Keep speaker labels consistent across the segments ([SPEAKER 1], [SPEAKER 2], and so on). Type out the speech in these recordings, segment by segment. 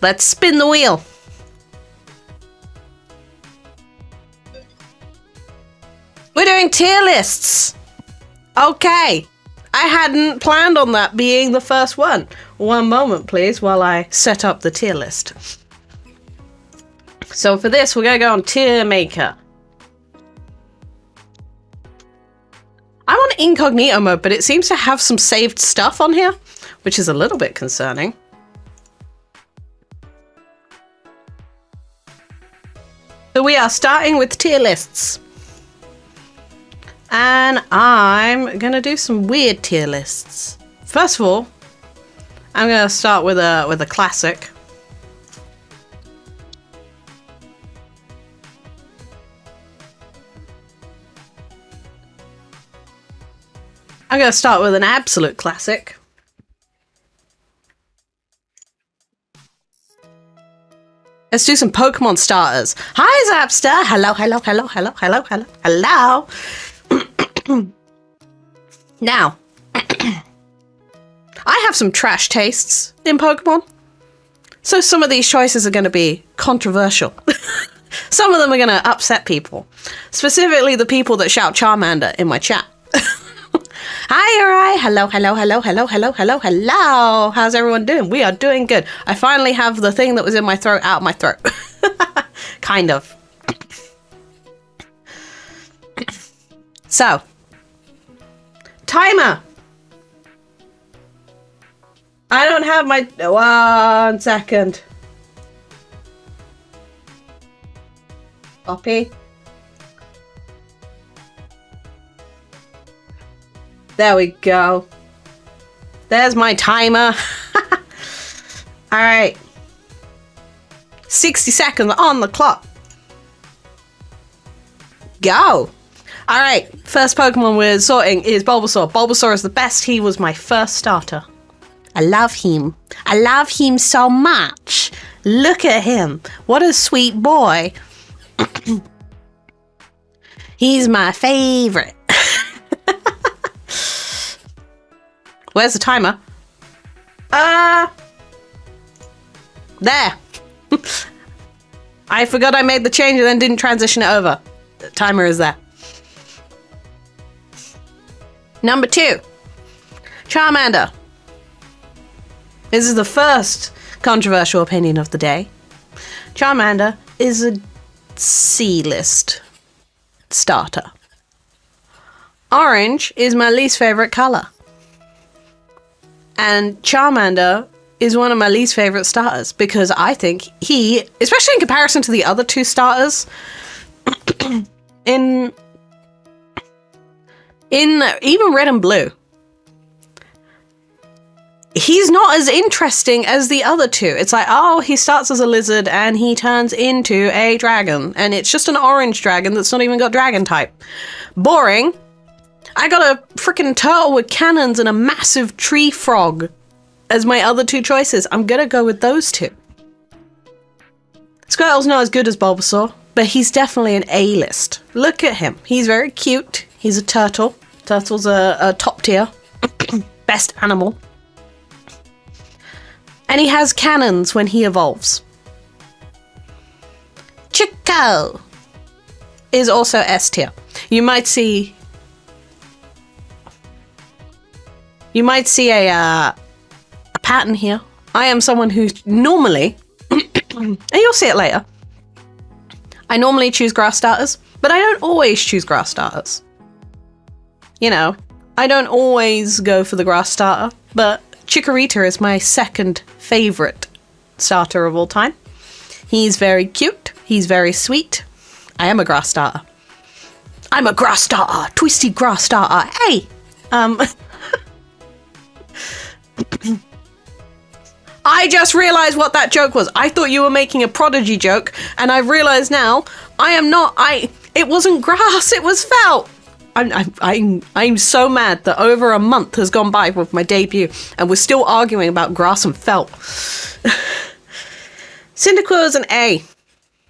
[SPEAKER 1] Let's spin the wheel. We're doing tier lists. Okay. I hadn't planned on that being the first one. One moment, please, while I set up the tier list. So for this, we're going to go on tier maker. I'm on incognito mode, but it seems to have some saved stuff on here, which is a little bit concerning. So we are starting with tier lists. And I'm going to do some weird tier lists. First of all, I'm going to start with a classic. I'm going to start with an absolute classic. Let's do some Pokemon starters. Hi, Zapster. Hello, hello, hello, hello, hello, hello, hello. Now, I have some trash tastes in Pokemon. So some of these choices are going to be controversial. Some of them are going to upset people. Specifically the people that shout Charmander in my chat. Hi, alright. Hello, hello, hello, hello, hello, hello, hello. How's everyone doing? We are doing good. I finally have the thing that was in my throat out of my throat. Kind of. So, timer. I don't have my... 1 second. Copy. There we go. There's my timer. All right. 60 seconds on the clock. Go. All right. First Pokemon we're sorting is Bulbasaur. Bulbasaur is the best. He was my first starter. I love him. I love him so much. Look at him. What a sweet boy. He's my favorite. Where's the timer? There. I forgot I made the change and then didn't transition it over. The timer is there. Number 2. Charmander. This is the first controversial opinion of the day. Charmander is a C-list starter. Orange is my least favorite color. And Charmander is one of my least favorite starters because I think he, especially in comparison to the other 2 starters, in even red and blue, he's not as interesting as the other 2. It's like, oh, he starts as a lizard and he turns into a dragon. And it's just an orange dragon that's not even got dragon type. Boring. I got a freaking turtle with cannons and a massive tree frog as my other 2 choices. I'm gonna go with those 2. Squirtle's not as good as Bulbasaur, but he's definitely an A-list. Look at him. He's very cute. He's a turtle. Turtle's a top tier. Best animal. And he has cannons when he evolves. Chico is also S tier. You might see a pattern here. I am someone who normally, and you'll see it later, I normally choose grass starters, but I don't always choose grass starters. You know, I don't always go for the grass starter, but Chikorita is my second favorite starter of all time. He's very cute. He's very sweet. I am a grass starter. I'm a grass starter. Twisty grass starter. Hey! I just realized what that joke was. I thought you were making a Prodigy joke, and I realized now I am not. It wasn't grass, it was felt. I'm so mad that over a month has gone by with my debut, and we're still arguing about grass and felt. Cyndaquil is an A.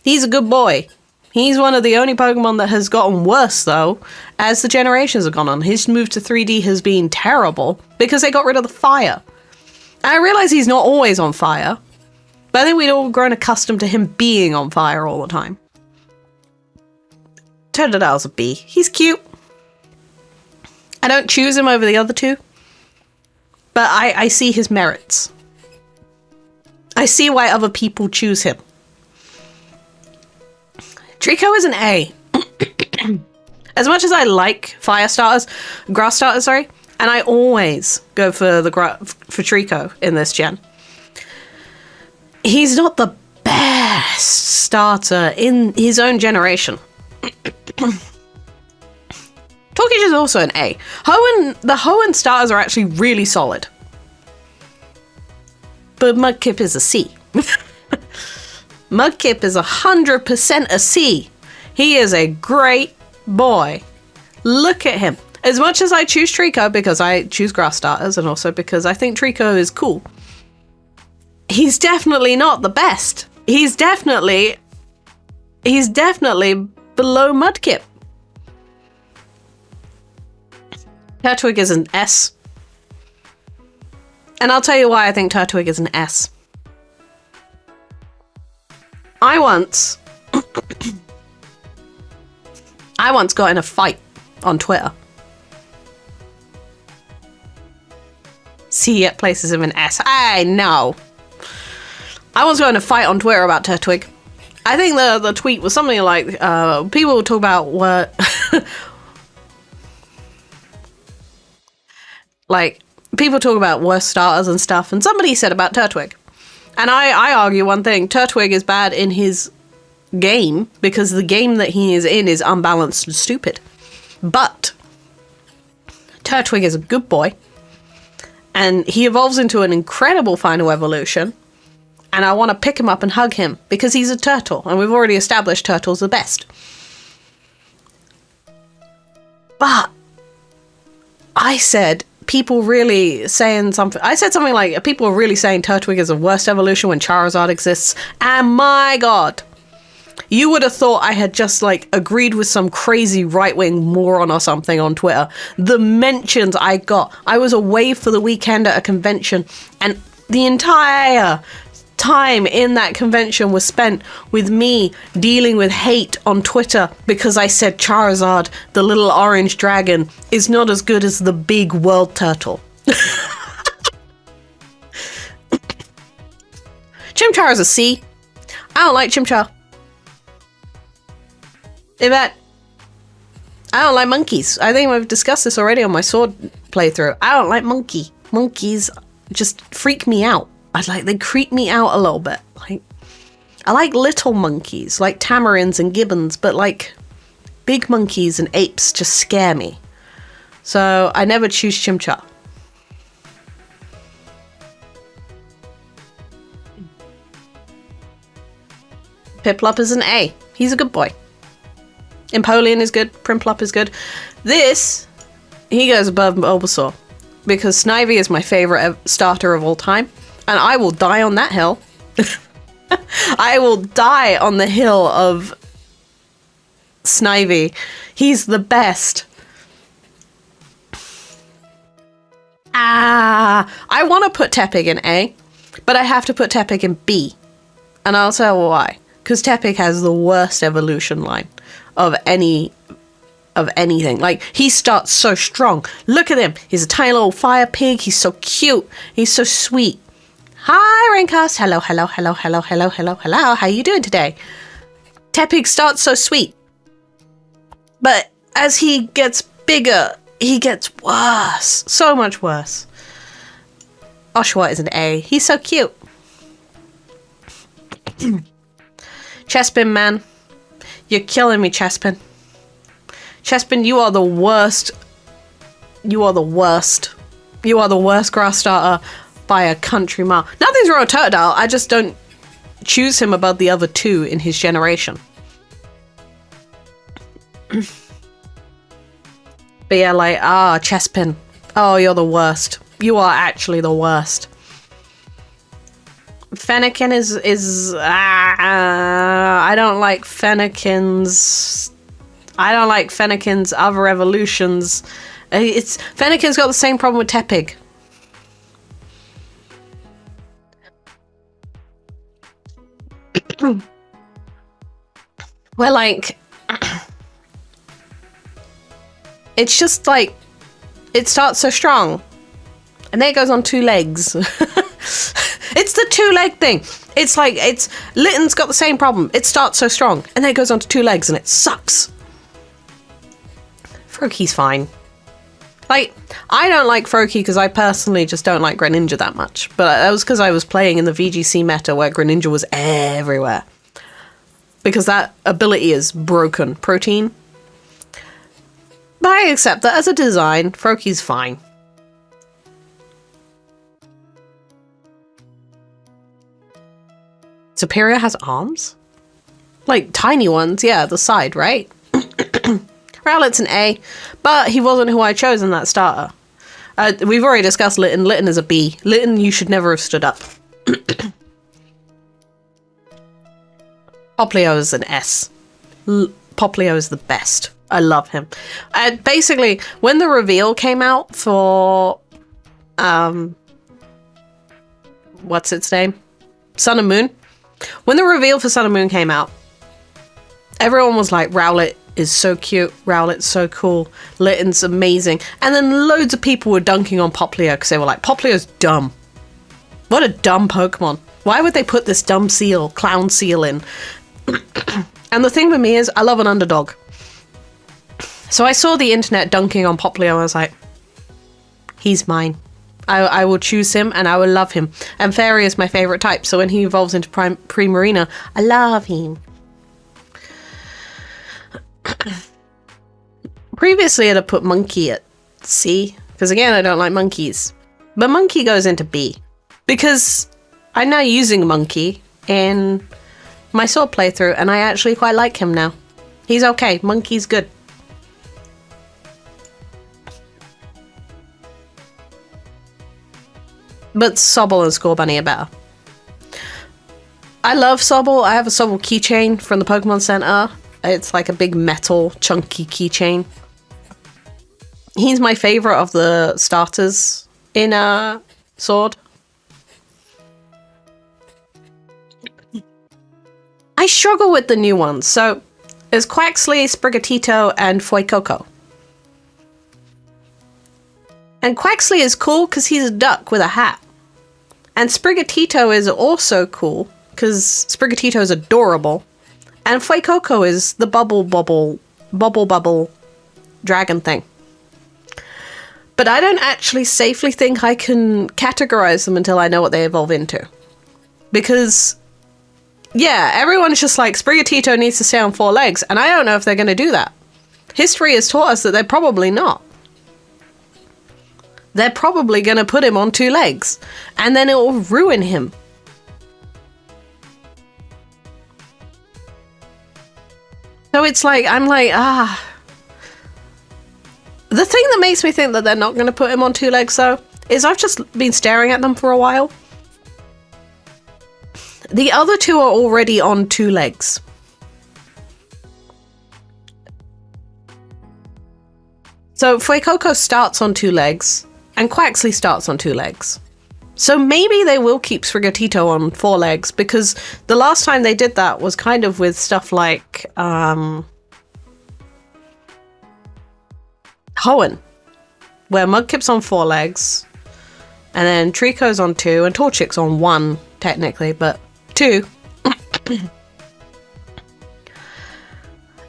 [SPEAKER 1] He's a good boy. He's one of the only Pokemon that has gotten worse, though, as the generations have gone on. His move to 3D has been terrible because they got rid of the fire. I realize he's not always on fire, But I think we'd all grown accustomed to him being on fire all the time. Totodale's a B. He's cute. I don't choose him over the other two, but I see his merits. I see why other people choose him. Trico is an A. As much as I like grass starters, sorry, and I always go for for Trico in this gen. He's not the best starter in his own generation. Torkish is also an A. The Hoenn starters are actually really solid. But Mudkip is a C. Mudkip is 100% a C. He is a great boy. Look at him. As much as I choose Trico because I choose grass starters and also because I think Trico is cool, he's definitely not the best. He's definitely below Mudkip. Turtwig is an S. And I'll tell you why I think Turtwig is an S. I once got in a fight on Twitter. See, it places him in S. I know. I once got in a fight on Twitter about Turtwig. I think the tweet was something like, people would talk about what... like, people talk about worst starters and stuff, and somebody said about Turtwig. And I argue one thing. Turtwig is bad in his game because the game that he is in is unbalanced and stupid. But Turtwig is a good boy. And he evolves into an incredible final evolution. And I want to pick him up and hug him because he's a turtle. And we've already established turtles the best. But I said... people really saying something. I said something like, people are really saying Turtwig is the worst evolution when Charizard exists. And my god, you would have thought I had just like agreed with some crazy right-wing moron or something on Twitter. The mentions I got. I was away for the weekend at a convention and the entire time in that convention was spent with me dealing with hate on Twitter because I said Charizard, the little orange dragon, is not as good as the big world turtle. Chimchar is a C. I don't like Chimchar. In fact, I don't like monkeys. I think we've discussed this already on my sword playthrough. I don't like monkeys just freak me out. They creep me out a little bit. Like, I like little monkeys, like tamarins and gibbons, but like big monkeys and apes just scare me. So I never choose Chimchar. Piplup is an A. He's a good boy. Empoleon is good. Prinplup is good. He goes above Bulbasaur because Snivy is my favorite starter of all time. And I will die on that hill. I will die on the hill of Snivy. He's the best. I want to put Tepig in A, but I have to put Tepig in B. And I'll tell you why. Because Tepig has the worst evolution line of anything. Like, he starts so strong. Look at him. He's a tiny little fire pig. He's so cute. He's so sweet. Hi, Raincast. Hello. How you doing today? Tepig starts so sweet. But as he gets bigger, he gets worse. So much worse. Oshawott is an A. He's so cute. Chespin, man. You're killing me, Chespin. Chespin, you are the worst. You are the worst. You are the worst grass starter by a country mile. Nothing's wrong with Totodile. I just don't choose him above the other two in his generation. But yeah, like, Chespin. Oh, you're the worst. You are actually the worst. Fennekin is I don't like Fennekin's. I don't like Fennekin's other evolutions. Fennekin's got the same problem with Tepig. Where like it's just like it starts so strong and then it goes on 2 legs. It's the 2-leg thing. It's like Litten's got the same problem. It starts so strong and then it goes on to 2 legs and it sucks. Froaki's fine. Like, I don't like Froakie because I personally just don't like Greninja that much. But that was because I was playing in the VGC meta where Greninja was everywhere. Because that ability is broken. Protein. But I accept that as a design, Froakie's fine. Superior has arms? Like, tiny ones, yeah, the side, right? Rowlet's an A, but he wasn't who I chose in that starter. We've already discussed Litten. Litten is a B. Litten, you should never have stood up. Poplio is an S. Poplio is the best. I love him. Basically, when the reveal came out for... what's its name? Sun and Moon. When the reveal for Sun and Moon came out, everyone was like, Rowlet is so cute. Rowlet's so cool. Litten's amazing. And then loads of people were dunking on Poplio because they were like, Poplio's dumb. What a dumb Pokemon. Why would they put this dumb seal, clown seal in? And the thing for me is, I love an underdog. So I saw the internet dunking on Poplio and I was like, he's mine. I will choose him and I will love him. And Fairy is my favorite type. So when he evolves into Primarina, I love him. Previously, I'd have put Monkey at C, because again, I don't like monkeys. But Monkey goes into B, because I'm now using Monkey in my Sword playthrough, and I actually quite like him now. He's okay. Monkey's good. But Sobble and Scorbunny are better. I love Sobble. I have a Sobble keychain from the Pokemon Center. It's like a big metal, chunky keychain. He's my favorite of the starters in Sword. I struggle with the new ones. So, there's Quaxly, Sprigatito, and Fuecoco. And Quaxly is cool because he's a duck with a hat. And Sprigatito is also cool because Sprigatito is adorable. And Fuecoco is the bubble dragon thing. But I don't actually safely think I can categorize them until I know what they evolve into. Because, yeah, everyone's just like, Sprigatito needs to stay on 4 legs, and I don't know if they're going to do that. History has taught us that they're probably not. They're probably going to put him on 2 legs, and then it will ruin him. So it's like, I'm like, The thing that makes me think that they're not going to put him on 2 legs, though, is I've just been staring at them for a while. The other 2 are already on 2 legs. So Fuecoco starts on 2 legs, and Quaxly starts on 2 legs. So maybe they will keep Sprigatito on 4 legs, because the last time they did that was kind of with stuff like Hoenn, where Mudkip's on 4 legs, and then Trico's on 2, and Torchic's on 1, technically, but 2.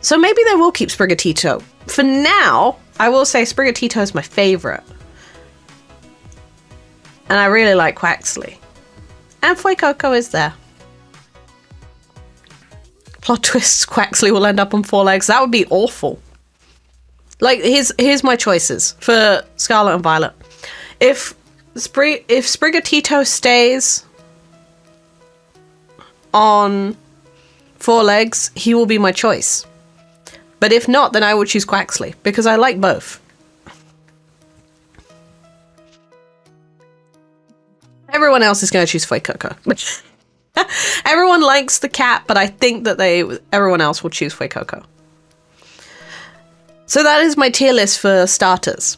[SPEAKER 1] So maybe they will keep Sprigatito. For now, I will say Sprigatito is my favorite. And I really like Quaxly. And Fuecoco is there. Plot twists, Quaxly will end up on 4 legs. That would be awful. Like, here's my choices for Scarlet and Violet. If Sprigatito stays on 4 legs, he will be my choice. But if not, then I would choose Quaxly, because I like both. Everyone else is going to choose Fuecoco. Everyone likes the cat, but I think that everyone else will choose Fuecoco. So that is my tier list for starters.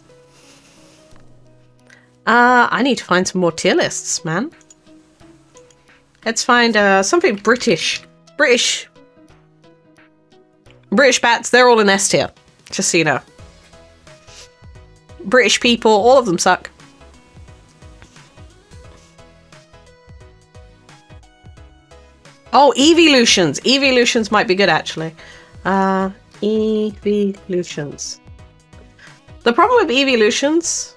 [SPEAKER 1] I need to find some more tier lists, man. Let's find something British. British bats, they're all in S tier. Just so you know. British people, all of them suck. Oh, evolutions. Evolutions might be good, actually. Evolutions. The problem with evolutions...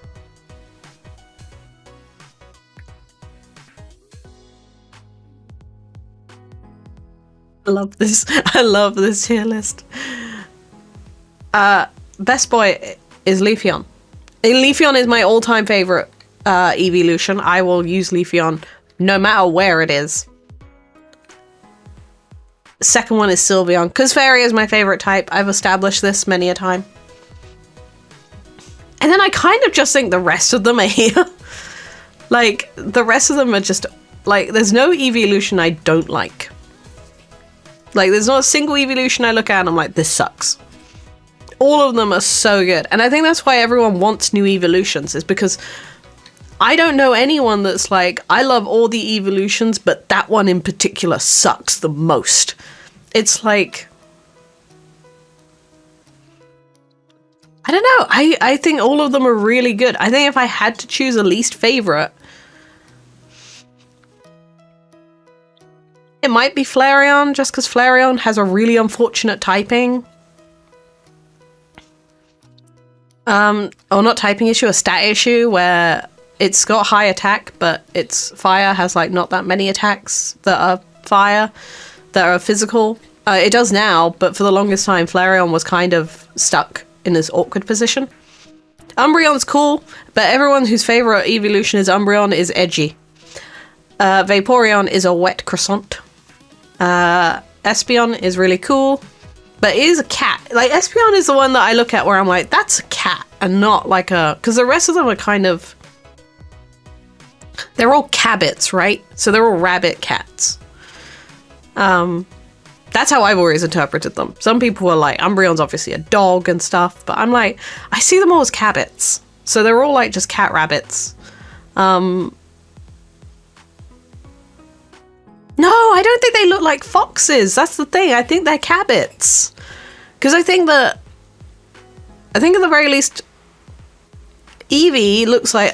[SPEAKER 1] I love this. I love this tier list. Best boy is Leafeon. Leafeon is my all-time favorite evolution. I will use Leafeon no matter where it is. Second one is Sylveon, because Fairy is my favorite type. I've established this many a time. And then I kind of just think the rest of them are here. Like, the rest of them are just... Like, there's no evolution I don't like. Like, there's not a single evolution I look at and I'm like, this sucks. All of them are so good. And I think that's why everyone wants new evolutions, is because I don't know anyone that's like, I love all the evolutions, but that one in particular sucks the most. It's like... I don't know. I think all of them are really good. I think if I had to choose a least favorite, it might be Flareon, just because Flareon has a really unfortunate typing. Or not typing issue, a stat issue, where it's got high attack, but its fire has like not that many attacks that are fire, that are physical. It does now, but for the longest time, Flareon was kind of stuck in this awkward position. Umbreon's cool, but everyone whose favorite evolution is Umbreon is edgy. Vaporeon is a wet croissant. Espeon is really cool, but it is a cat. Like, Espeon is the one that I look at where I'm like, that's a cat, and not like a... Because the rest of them are kind of... They're all cabbits, right? So they're all rabbit cats. That's how I've always interpreted them. Some people are like, Umbreon's obviously a dog and stuff, but I'm like, I see them all as cabbits. So they're all like just cat rabbits. No, I don't think they look like foxes. That's the thing. I think they're cabbits. Because I think at the very least, Eevee looks like,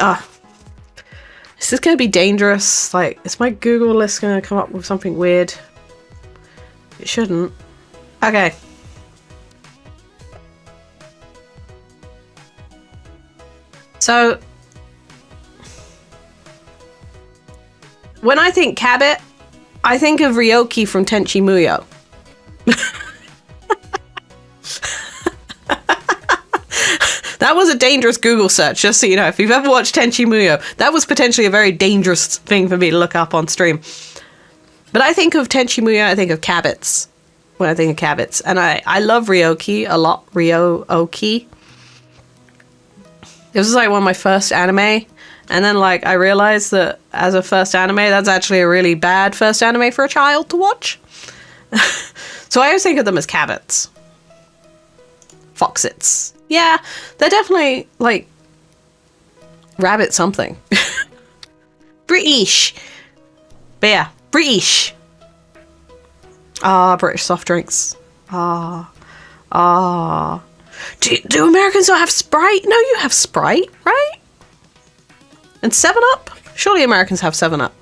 [SPEAKER 1] is this going to be dangerous? Like, is my Google list going to come up with something weird? It shouldn't. Okay. So, when I think cabbit, I think of Ryoki from Tenchi Muyo. That was a dangerous Google search, just so you know. If you've ever watched Tenchi Muyo, that was potentially a very dangerous thing for me to look up on stream. But I think of Tenchi Muyo, I think of cabbits. When I think of cabbits. And I love Ryoki a lot. Ryoki. This was like one of my first anime. And then like I realized that as a first anime, that's actually a really bad first anime for a child to watch. So I always think of them as cabbits. Foxits. Yeah, they're definitely like rabbit something. British. But yeah, British. British soft drinks. Do Americans not have Sprite? No, you have Sprite, right? And 7-Up? Surely Americans have 7-Up.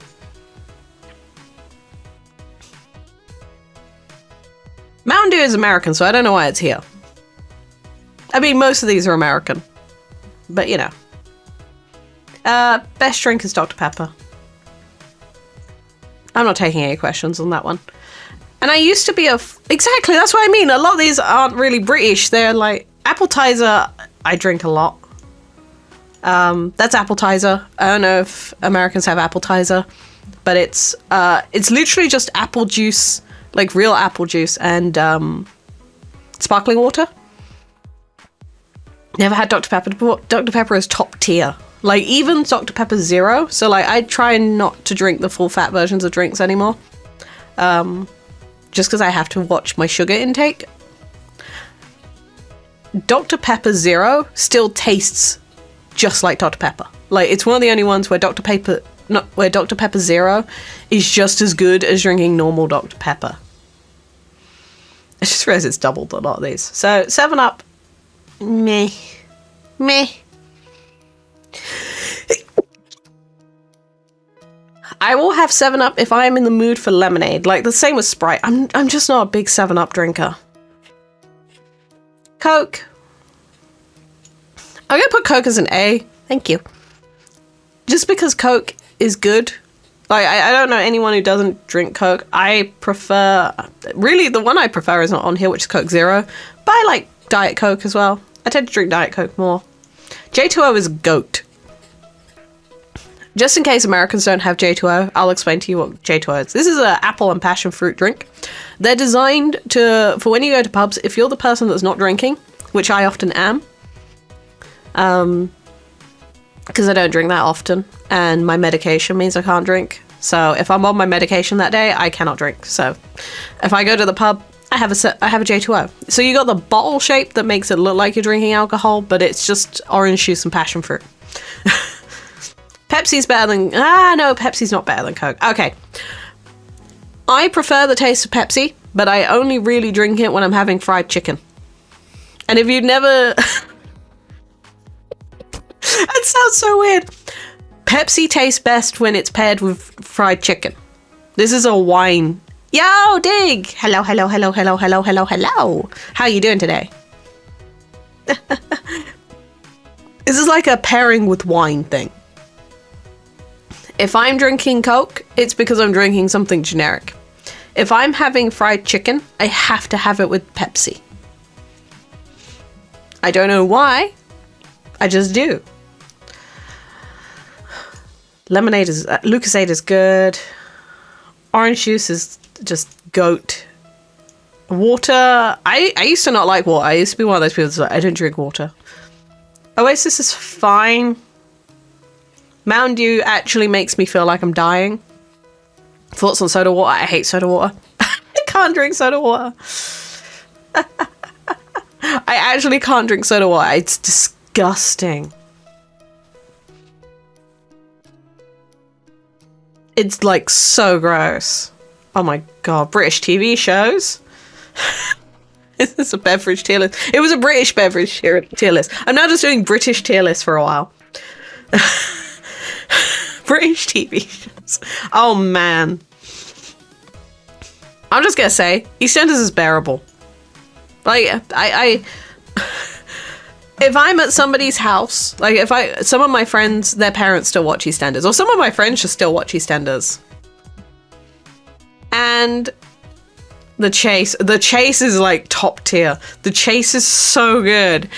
[SPEAKER 1] Mountain Dew is American, so I don't know why it's here. I mean, most of these are American. But, you know. Best drink is Dr. Pepper. I'm not taking any questions on that one. And I used to be exactly, that's what I mean. A lot of these aren't really British. They're like... Appletizer, I drink a lot. That's Appletizer. I don't know if Americans have Appletizer. But it's literally just apple juice, like real apple juice, and sparkling water. Never had Dr. Pepper before. Dr. Pepper is top tier. Like, even Dr. Pepper Zero. So, like, I try not to drink the full fat versions of drinks anymore. Just because I have to watch my sugar intake. Dr. Pepper Zero still tastes just like Dr. Pepper. Like, it's one of the only ones where Dr. Pepper Zero is just as good as drinking normal Dr. Pepper. I just realized it's doubled a lot of these. So 7-Up, meh. I will have 7-Up if I am in the mood for lemonade. Like the same with Sprite. I'm just not a big 7-Up drinker. Coke. I'm gonna put Coke as an A. Thank you. Just because Coke is good. Like, I don't know anyone who doesn't drink Coke. I prefer... Really, the one I prefer is not on here, which is Coke Zero. But I like Diet Coke as well. I tend to drink Diet Coke more. J2O is GOAT. Just in case Americans don't have J2O, I'll explain to you what J2O is. This is an apple and passion fruit drink. They're designed for when you go to pubs, if you're the person that's not drinking, which I often am, because I don't drink that often, and my medication means I can't drink. So if I'm on my medication that day, I cannot drink. So if I go to the pub, I have a J2O. So you got the bottle shape that makes it look like you're drinking alcohol, but it's just orange juice and passion fruit. Pepsi's better than... no, Pepsi's not better than Coke. Okay. I prefer the taste of Pepsi, but I only really drink it when I'm having fried chicken. And if you've never... That sounds so weird. Pepsi tastes best when it's paired with fried chicken. This is a wine. Yo, Dig! Hello. How are you doing today? This is like a pairing with wine thing. If I'm drinking Coke, it's because I'm drinking something generic. If I'm having fried chicken, I have to have it with Pepsi. I don't know why. I just do. Lemonade is... Lucasade is good. Orange juice is just GOAT. Water... I used to not like water. I used to be one of those people that's like, I don't drink water. Oasis is fine. Mountain Dew actually makes me feel like I'm dying. Thoughts on soda water? I hate soda water. I can't drink soda water. I actually can't drink soda water. It's disgusting. It's like so gross. Oh my god. British TV shows. Is this a beverage tier list? It was a British beverage tier list. I'm now just doing British tier lists for a while. British TV shows. Oh man. I'm just gonna say, EastEnders is bearable. Like, if I'm at somebody's house, like some of my friends, their parents still watch EastEnders, or some of my friends just still watch EastEnders. And The Chase is like top tier. The Chase is so good.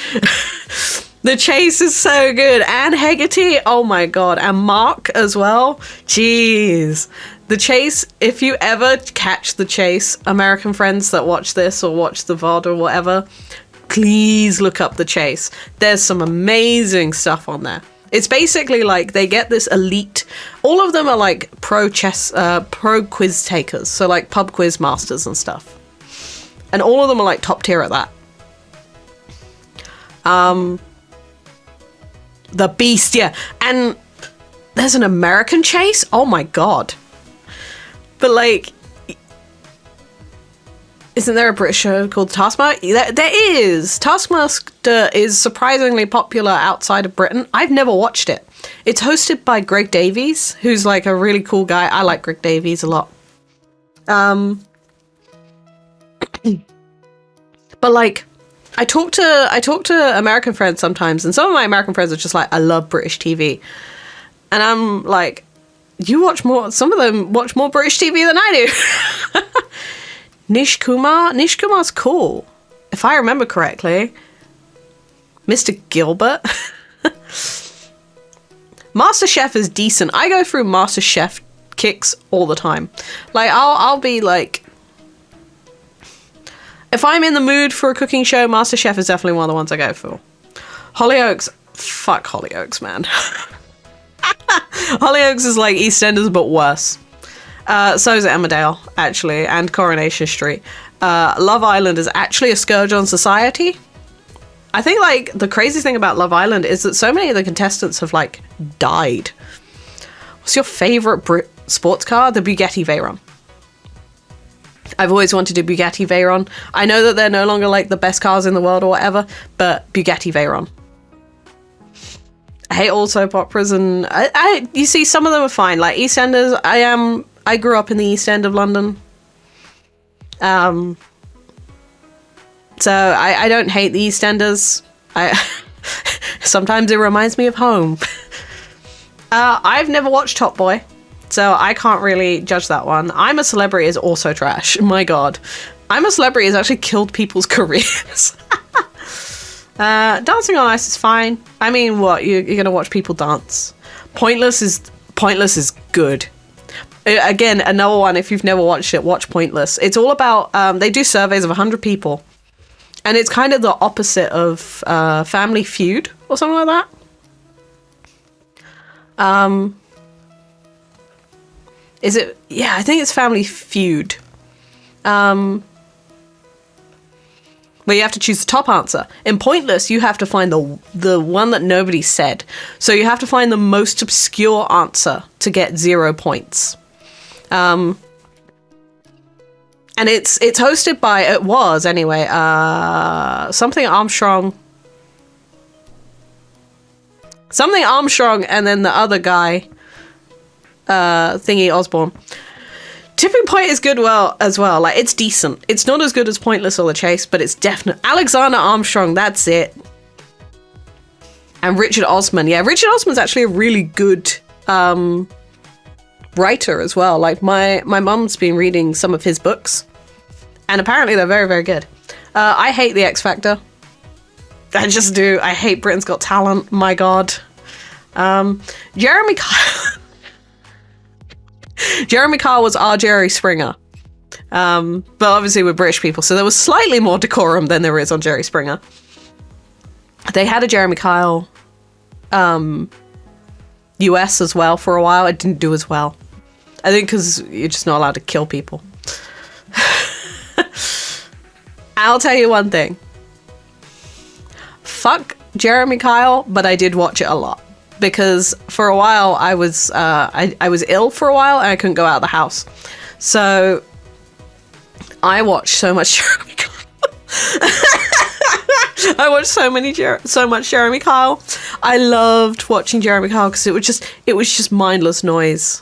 [SPEAKER 1] The Chase is so good. And Hegarty, oh my god. And Mark as well. Jeez. The Chase, if you ever catch The Chase, American friends that watch this or watch the VOD or whatever, please look up The Chase. There's some amazing stuff on there. It's basically like they get this elite, all of them are like pro quiz takers. So like pub quiz masters and stuff. And all of them are like top tier at that. The Beast, yeah. And there's an American Chase? Oh my god. But like, isn't there a British show called Taskmaster? There is. Taskmaster is surprisingly popular outside of Britain. I've never watched it. It's hosted by Greg Davies, who's like a really cool guy. I like Greg Davies a lot. But like, I talk to American friends sometimes, and some of my American friends are just like, I love British TV. And I'm like, you watch more, some of them watch more British TV than I do. Nish Kumar's cool, if I remember correctly. Mr. Gilbert. MasterChef is decent. I go through MasterChef kicks all the time. Like, I'll be like, if I'm in the mood for a cooking show, MasterChef is definitely one of the ones I go for. Hollyoaks, fuck Hollyoaks, man. Hollyoaks is like EastEnders, but worse. So is Emmerdale, actually, and Coronation Street. Love Island is actually a scourge on society. I think, like, the crazy thing about Love Island is that so many of the contestants have, like, died. What's your favourite sports car? The Bugatti Veyron. I've always wanted a Bugatti Veyron. I know that they're no longer like the best cars in the world or whatever, but Bugatti Veyron. I hate all soap operas, and you see, some of them are fine. Like EastEnders, I grew up in the East End of London. So I don't hate the EastEnders. Sometimes it reminds me of home. I've never watched Top Boy, so I can't really judge that one. I'm a Celebrity is also trash. My God. I'm a Celebrity has actually killed people's careers. Dancing on Ice is fine. I mean, what? You're going to watch people dance. Pointless is good. Again, another one, if you've never watched it, watch Pointless. It's all about, they do surveys of 100 people. And it's kind of the opposite of Family Feud or something like that. Is it? Yeah, I think it's Family Feud. Where you have to choose the top answer. In Pointless, you have to find the one that nobody said. So you have to find the most obscure answer to get 0 points. And it's hosted by, it was anyway, something Armstrong, and then the other guy, Thingy Osborne. Tipping Point is good as well. Like, it's decent. It's not as good as Pointless or The Chase, but it's definite. Alexander Armstrong, that's it. And Richard Osman. Yeah, Richard Osman's actually a really good writer as well. Like, my mum's been reading some of his books, and apparently they're very, very good. I hate The X Factor. I just do. I hate Britain's Got Talent. My God. Jeremy Kyle. Jeremy Kyle was our Jerry Springer. But obviously we're British people, so there was slightly more decorum than there is on Jerry Springer. They had a Jeremy Kyle US as well for a while. It didn't do as well. I think because you're just not allowed to kill people. I'll tell you one thing. Fuck Jeremy Kyle, but I did watch it a lot. Because for a while I was ill for a while and I couldn't go out of the house. So I watched so much Jeremy Kyle. I watched so much Jeremy Kyle. I loved watching Jeremy Kyle because it was just mindless noise.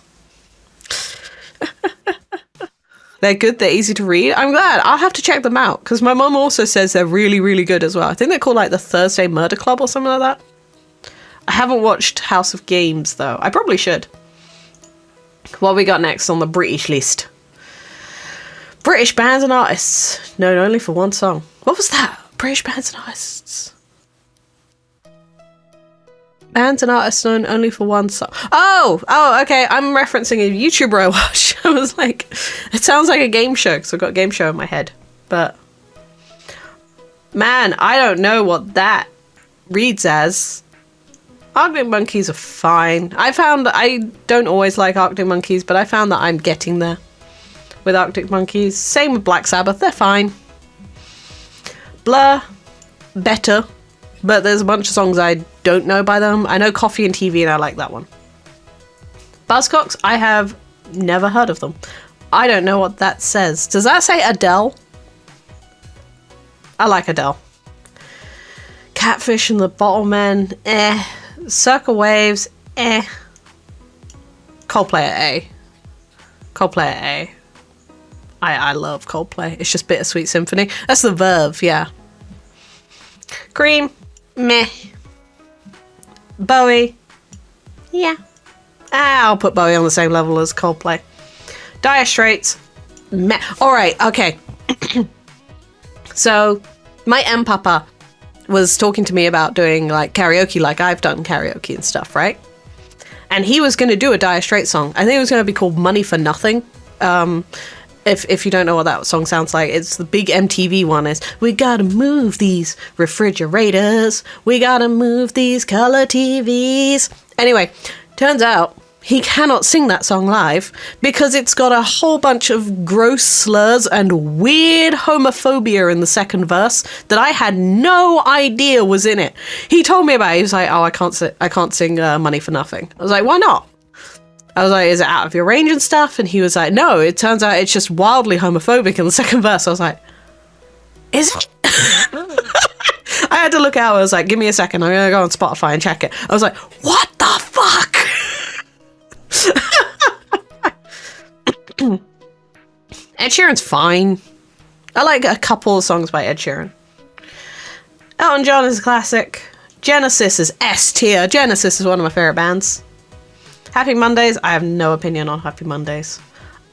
[SPEAKER 1] They're good, they're easy to read. I'm glad. I'll have to check them out because my mum also says they're really, really good as well. I think they're called like the Thursday Murder Club or something like that. I haven't watched House of Games, though. I probably should. What we got next on the British list? British bands and artists known only for one song. What was that? British bands and artists. Bands and artists known only for one song. Oh, okay. I'm referencing a YouTuber I watch. I was like, it sounds like a game show because I've got a game show in my head. But, man, I don't know what that reads as. Arctic Monkeys are fine. I don't always like Arctic Monkeys, but I found that I'm getting there with Arctic Monkeys. Same with Black Sabbath, they're fine. Blur, better, but there's a bunch of songs I don't know by them. I know Coffee and TV and I like that one. Buzzcocks, I have never heard of them. I don't know what that says. Does that say Adele? I like Adele. Catfish and the Bottlemen, Circle Waves, Coldplay at A. Coldplay at A. I love Coldplay. It's just Bittersweet Symphony. That's the Verve, yeah. Cream, meh. Bowie, yeah. I'll put Bowie on the same level as Coldplay. Dire Straits, meh. Alright, okay. So, my M-Papa was talking to me about doing like karaoke, like I've done karaoke and stuff, right? And he was going to do a Dire Straits song. I think it was going to be called Money for Nothing. If you don't know what that song sounds like, it's the big MTV one. Is we gotta move these refrigerators, we gotta move these color TVs. Anyway, turns out he cannot sing that song live because it's got a whole bunch of gross slurs and weird homophobia in the second verse that I had no idea was in it. He told me about it. He was like, "Oh, I can't sing Money for Nothing." I was like, "Why not?" I was like, is it out of your range and stuff? And he was like, no, it turns out it's just wildly homophobic in the second verse. I was like, is it? I had to look out. I was like, give me a second. I'm going to go on Spotify and check it. I was like, what the fuck? Ed Sheeran's fine. I like a couple of songs by Ed Sheeran. Elton John is a classic. Genesis is S tier. Genesis is one of my favorite bands. Happy Mondays. I have no opinion on Happy Mondays.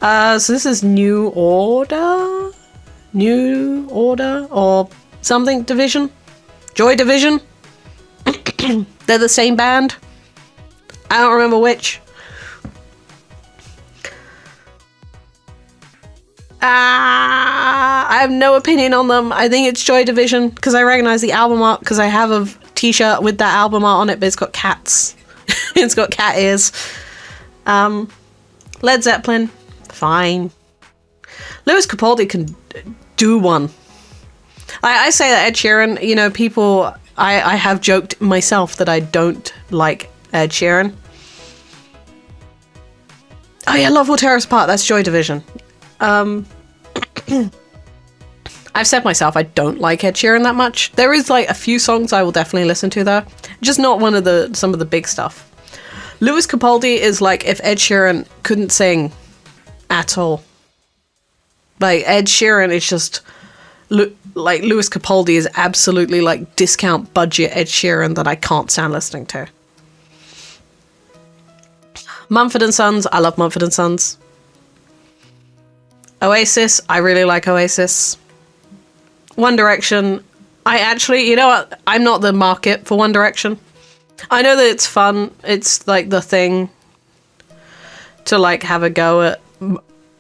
[SPEAKER 1] So this is New Order? New Order or something Division? Joy Division? They're the same band. I don't remember which. I have no opinion on them. I think it's Joy Division because I recognize the album art because I have a t-shirt with that album art on it, but it's got cats. It's got cat ears. Led Zeppelin, fine. Lewis Capaldi can do one. I say that Ed Sheeran, you know, people, I have joked myself that I don't like Ed Sheeran. Oh yeah, Love Will Tear Us Apart, that's Joy Division. I've said myself I don't like Ed Sheeran that much. There is like a few songs I will definitely listen to though. Just not some of the big stuff. Lewis Capaldi is like if Ed Sheeran couldn't sing at all. Like Ed Sheeran is just like Lewis Capaldi is absolutely like discount budget Ed Sheeran that I can't stand listening to. Mumford & Sons, I love Mumford & Sons. Oasis, I really like Oasis. One Direction, I actually, you know what, I'm not the market for One Direction. I know that it's fun, it's like the thing to like have a go at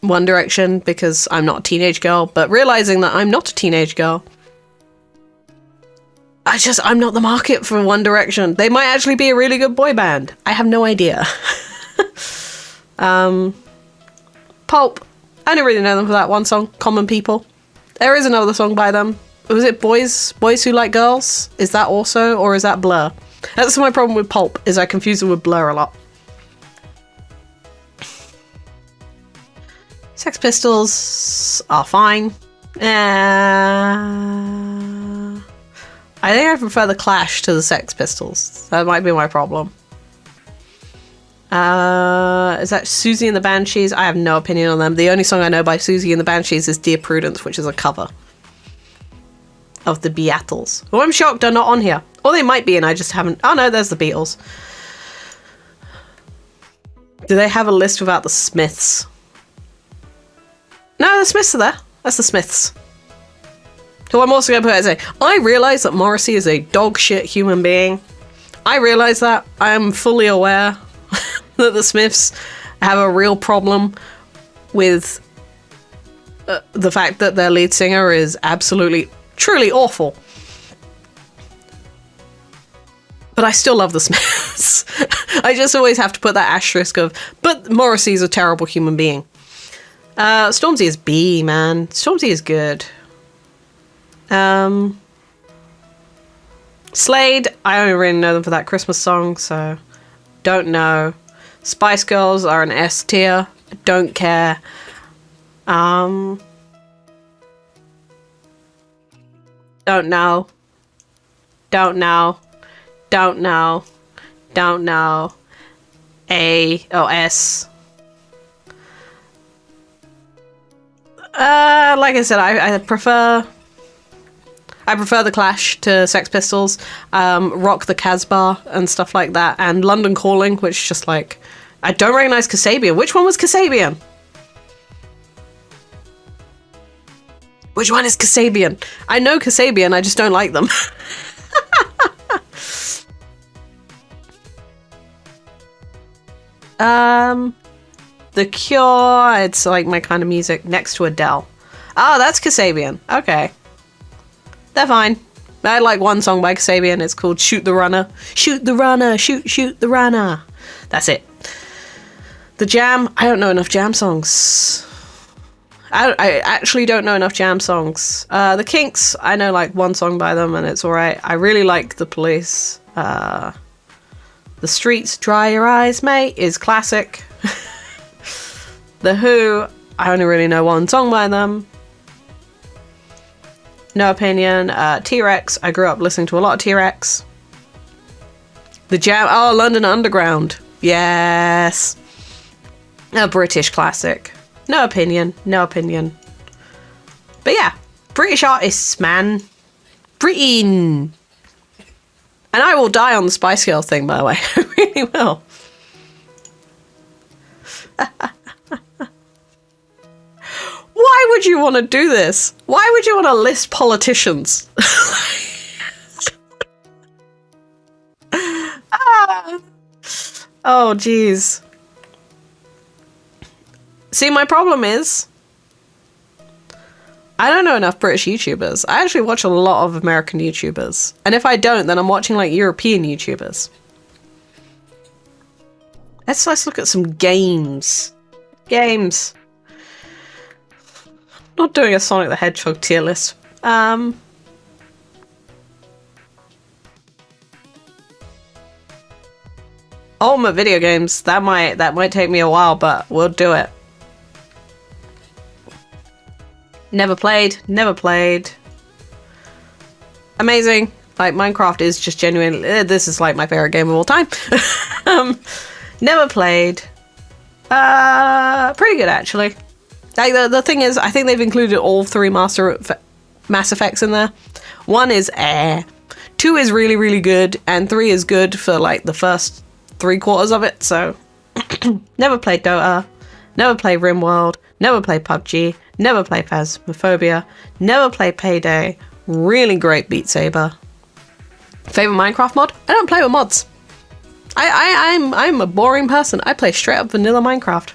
[SPEAKER 1] One Direction because I'm not a teenage girl, but realizing that I'm not a teenage girl, I'm not the market for One Direction. They might actually be a really good boy band. I have no idea. Pulp, I don't really know them for that one song, Common People. There is another song by them. Was it Boys Who Like Girls? Is that also, or is that Blur? That's my problem with Pulp, is I confuse them with Blur a lot. Sex Pistols are fine. I think I prefer the Clash to the Sex Pistols. That might be my problem. Is that Susie and the Banshees? I have no opinion on them. The only song I know by Susie and the Banshees is Dear Prudence, which is a cover of the Beatles. Who I'm shocked are not on here. Or they might be and I just haven't... Oh no, there's the Beatles. Do they have a list without the Smiths? No, the Smiths are there. That's the Smiths. Who I'm also going to put as I realise that Morrissey is a dog shit human being. I realise that. I am fully aware that the Smiths have a real problem with the fact that their lead singer is absolutely, truly awful. But I still love the Smiths. I just always have to put that asterisk of, but Morrissey's a terrible human being. Stormzy is B, man. Stormzy is good. Slade, I only really know them for that Christmas song, so don't know. Spice Girls are an S tier. Don't care. Don't know. Don't know. Don't know. Don't know. S. Like I said, I prefer the Clash to Sex Pistols, Rock the Casbah and stuff like that, and London Calling, which just like, I don't recognize Kasabian. Which one was Kasabian? Which one is Kasabian? I know Kasabian, I just don't like them. The Cure, it's like my kind of music, next to Adele. Oh, that's Kasabian. Okay. They're fine. I like one song by Kasabian. It's called Shoot the Runner. Shoot the runner. Shoot the runner. That's it. The Jam. I don't know enough Jam songs. I actually don't know enough Jam songs. The Kinks. I know like one song by them and it's alright. I really like The Police. The Streets, Dry Your Eyes, Mate is classic. The Who, I only really know one song by them. No opinion. T-Rex, I grew up listening to a lot of T-Rex. The Jam, oh, London Underground. Yes. A British classic. No opinion, no opinion. But yeah, British artists, man. Britain. And I will die on the Spice Girls thing, by the way. I really will. Why would you want to do this? Why would you want to list politicians? Oh, geez. See, my problem is I don't know enough British YouTubers. I actually watch a lot of American YouTubers. And if I don't, then I'm watching like European YouTubers. Let's look at some games. Games. Not doing a Sonic the Hedgehog tier list. Ultimate video games. That might take me a while, but we'll do it. Never played. Never played. Amazing. Like, Minecraft is just genuinely... this is, like, my favorite game of all time. Never played. Pretty good, actually. Like, the thing is, I think they've included all 3 Mass Effects in there. 1 is air. 2 is really, really good. And 3 is good for, like, the first 3/4 of it. So, never played Dota. Never played RimWorld. Never played PUBG. Never played Phasmophobia. Never played Payday. Really great Beat Saber. Favorite Minecraft mod? I don't play with mods. I'm a boring person. I play straight up vanilla Minecraft.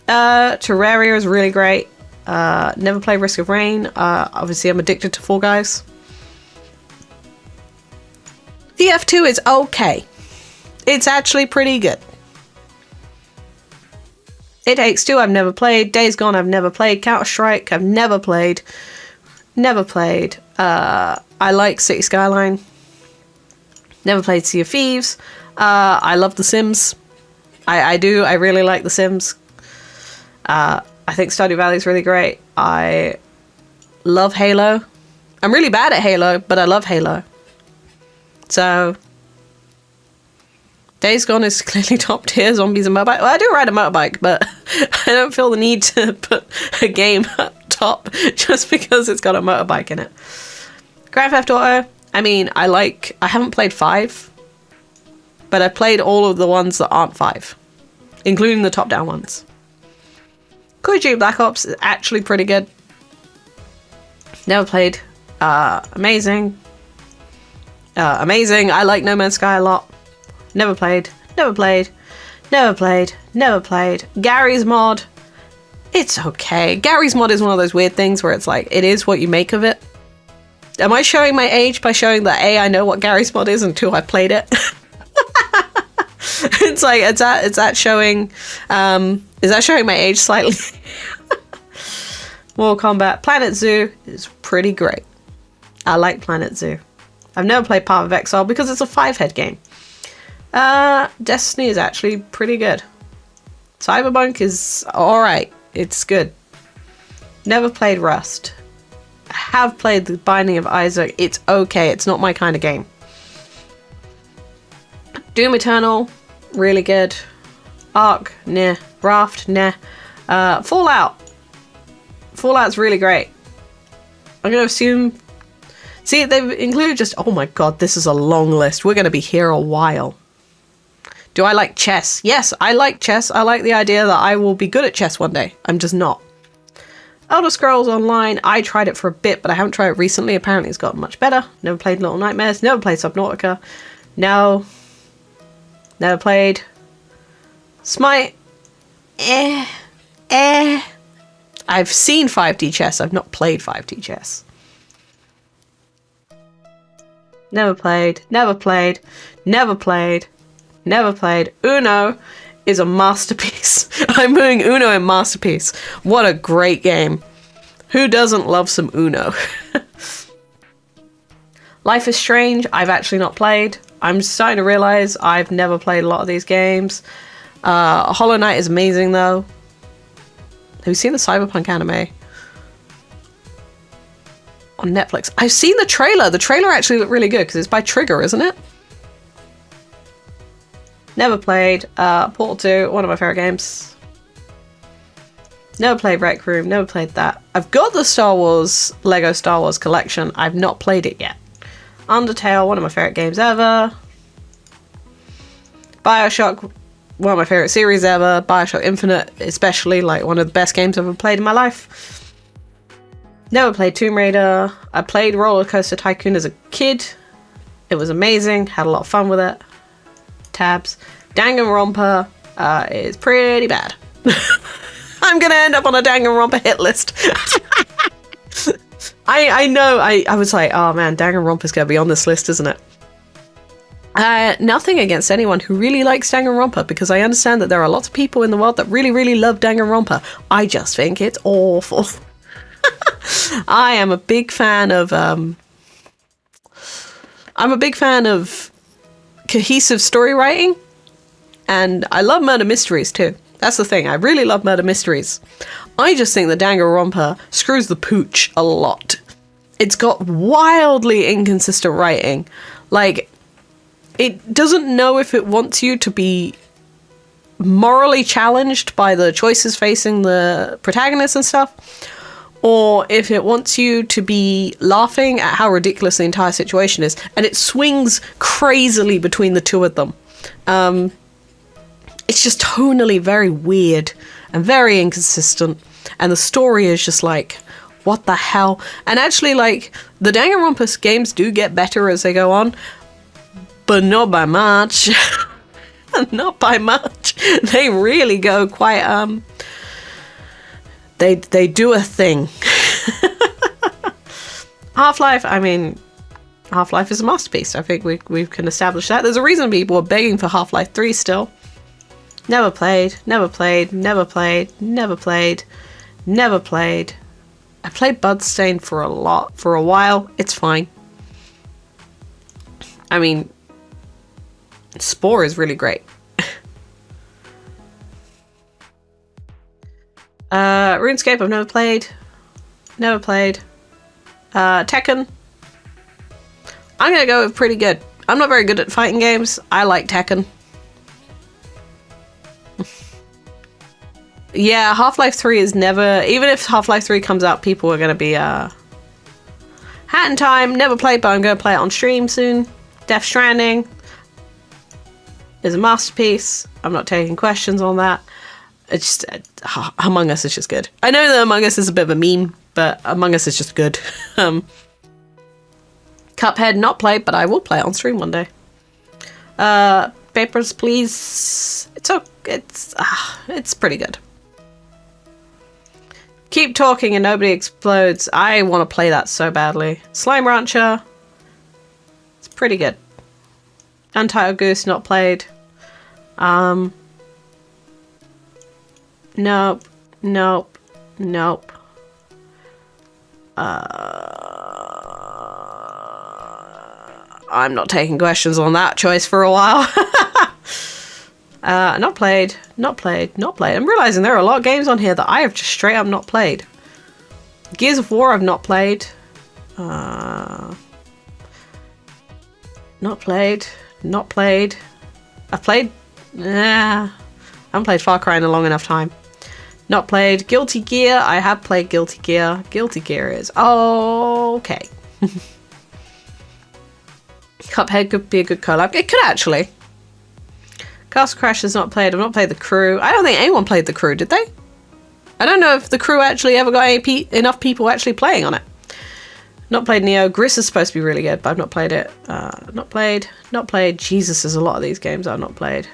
[SPEAKER 1] Terraria is really great. Never played Risk of Rain. Obviously I'm addicted to Fall Guys. TF2 is okay. It's actually pretty good. It Takes Two, I've never played. Days Gone, I've never played. Counter-Strike, I've never played. Never played. I like City Skyline. Never played Sea of Thieves. I love The Sims. I do. I really like The Sims. I think Stardew Valley is really great. I love Halo. I'm really bad at Halo, but I love Halo. So... Days Gone is clearly top tier. Zombies and motorbike. Well, I do ride a motorbike, but I don't feel the need to put a game up top just because it's got a motorbike in it. Grand Theft Auto. I mean, I haven't played 5, but I've played all of the ones that aren't 5, including the top-down ones. Call of Duty Black Ops is actually pretty good. Never played. Amazing. Amazing. I like No Man's Sky a lot. Never played. Never played. Never played. Never played. Gary's mod. It's okay. Gary's mod is one of those weird things where it's like, it is what you make of it. Am I showing my age by showing that A, I know what Gary's mod is, and 2, I played it? It's like, is that showing my age slightly? Mortal Kombat. Planet Zoo is pretty great. I like Planet Zoo. I've never played Path of Exile because it's a 5-head game. Destiny is actually pretty good. Cyberpunk is alright. It's good. Never played Rust. I have played The Binding of Isaac. It's okay. It's not my kind of game. Doom Eternal, really good. Ark, nah. Raft, nah. Fallout. Fallout's really great. I'm going to assume... See, they've included just... Oh my god, this is a long list. We're going to be here a while. Do I like chess? Yes, I like chess. I like the idea that I will be good at chess one day. I'm just not. Elder Scrolls Online, I tried it for a bit, but I haven't tried it recently. Apparently it's gotten much better. Never played Little Nightmares. Never played Subnautica. No. Never played. Smite. I've seen 5D chess. I've not played 5D chess. Never played. Never played. Never played. Never played. Uno is a masterpiece. I'm putting Uno in masterpiece. What a great game. Who doesn't love some Uno? Life is Strange, I've actually not played. I'm starting to realize I've never played a lot of these games. Hollow Knight is amazing though. Have you seen the Cyberpunk anime? On Netflix. I've seen the trailer. The trailer actually looked really good because it's by Trigger, isn't it? Never played. Portal 2, one of my favorite games. Never played Rec Room. Never played that. I've got the Lego Star Wars collection. I've not played it yet. Undertale, one of my favorite games ever. Bioshock, one of my favorite series ever. Bioshock Infinite, especially, like one of the best games I've ever played in my life. Never played Tomb Raider. I played Roller Coaster Tycoon as a kid. It was amazing. Had a lot of fun with it. Tabs. Danganronpa is pretty bad. I'm gonna end up on a Danganronpa hit list. I know. I was like, oh man, Danganronpa's gonna be on this list, isn't it? Nothing against anyone who really likes Danganronpa, because I understand that there are lots of people in the world that really, really love Danganronpa. I just think it's awful. I am a big fan of cohesive story writing, and I love murder mysteries too. That's the thing. I really love murder mysteries. I just think that Danganronpa screws the pooch a lot. It's got wildly inconsistent writing. Like, it doesn't know if it wants you to be morally challenged by the choices facing the protagonist and stuff, or if it wants you to be laughing at how ridiculous the entire situation is. And it swings crazily between the two of them. It's just tonally very weird and very inconsistent. And the story is just like, what the hell? And actually, like, the Danganronpa games do get better as they go on, but not by much. Not by much. They really go quite, They do a thing. Half-Life, I mean, Half-Life is a masterpiece. I think we can establish that. There's a reason people are begging for Half-Life 3 still. Never played, never played, never played, never played, never played. I played Bloodstained for a while. It's fine. I mean, Spore is really great. RuneScape I've never played. Never played. Tekken. I'm gonna go with pretty good. I'm not very good at fighting games. I like Tekken. Yeah, Half-Life 3 is never... Even if Half-Life 3 comes out, people are gonna be, Hat in Time. Never played, but I'm gonna play it on stream soon. Death Stranding is a masterpiece. I'm not taking questions on that. It's just... Among Us is just good. I know that Among Us is a bit of a meme, but Among Us is just good. Cuphead, not played, but I will play it on stream one day. Papers, Please. It's pretty good. Keep Talking and Nobody Explodes. I want to play that so badly. Slime Rancher. It's pretty good. Untitled Goose, not played. Nope. Nope. Nope. I'm not taking questions on that choice for a while. Not played. Not played. Not played. I'm realizing there are a lot of games on here that I have just straight up not played. Gears of War I've not played. Not played. Not played. I've played... I haven't played Far Cry in a long enough time. Not played. Guilty Gear. I have played Guilty Gear. Guilty Gear is okay. Cuphead could be a good collab. It could actually. Castle Crash is not played. I've not played The Crew. I don't think anyone played The Crew, did they? I don't know if The Crew actually ever got enough people actually playing on it. Not played Neo. Gris is supposed to be really good, but I've not played it. Not played. Not played. Jesus, there's a lot of these games I've not played.